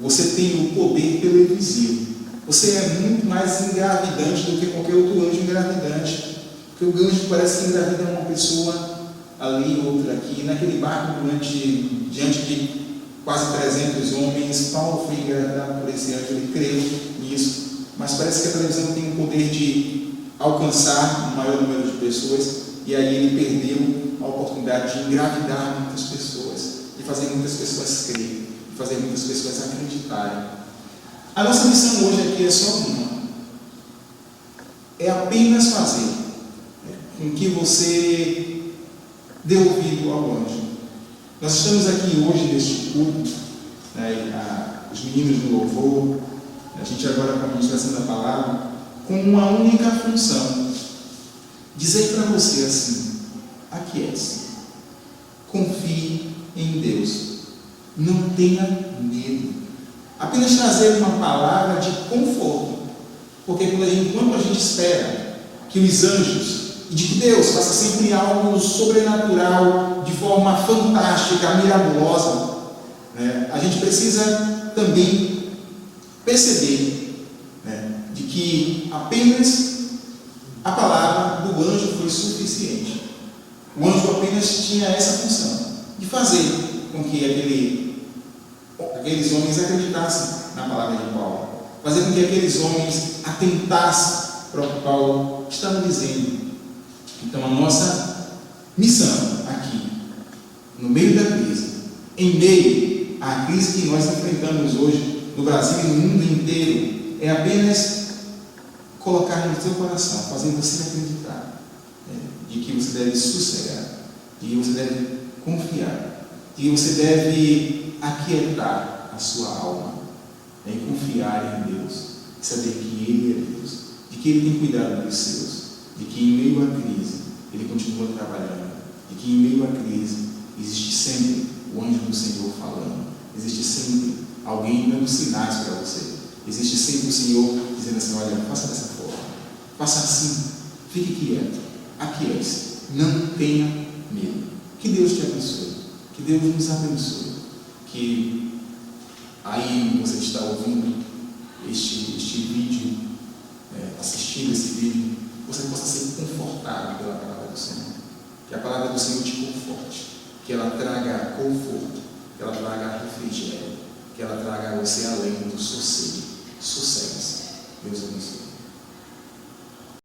S5: você tem o poder televisivo. Você é muito mais engravidante do que qualquer outro anjo engravidante. Porque o anjo parece que engravida uma pessoa ali, outra aqui. Naquele barco, diante de quase 300 homens, Paulo foi engravidado por esse anjo, ele creu nisso. Mas parece que a televisão tem o poder de alcançar o maior número de pessoas, e aí ele perdeu a oportunidade de engravidar muitas pessoas, de fazer muitas pessoas crerem, de fazer muitas pessoas acreditarem. A nossa missão hoje aqui é só uma: é apenas fazer com que você dê ouvido ao anjo. Nós estamos aqui hoje neste culto, os meninos do louvor, a gente agora com a ministração da palavra, com uma única função: dizer para você assim: aquiete-se, confie em Deus, não tenha medo. Apenas trazer uma palavra de conforto, porque enquanto a gente espera que os anjos e de que Deus faça sempre algo sobrenatural, de forma fantástica, miraculosa, a gente precisa também perceber de que apenas a palavra do anjo foi suficiente. O anjo apenas tinha essa função de fazer com que aqueles homens acreditassem na palavra de Paulo, fazer com que aqueles homens atentassem para o que Paulo estava dizendo. Então a nossa missão aqui, no meio da crise, em meio à crise que nós enfrentamos hoje no Brasil e no mundo inteiro, é apenas colocar no seu coração, fazer você acreditar de que você deve sossegar, de que você deve confiar, de que você deve aquietar a sua alma, e confiar em Deus, saber que Ele é Deus, de que Ele tem cuidado dos seus, de que em meio à crise Ele continua trabalhando, de que em meio à crise existe sempre o anjo do Senhor falando, existe sempre alguém dando sinais para você, existe sempre o Senhor dizendo assim: olha, faça dessa forma, faça assim, fique quieto, aquiete-se, não tenha medo. Que Deus te abençoe, que Deus nos abençoe, que aí você está ouvindo este vídeo, assistindo esse vídeo, você possa ser confortado pela palavra do Senhor, que a palavra do Senhor te conforte, que ela traga conforto, que ela traga refrigério, que ela traga a você além do sossego. Sossegue-se. Deus abençoe.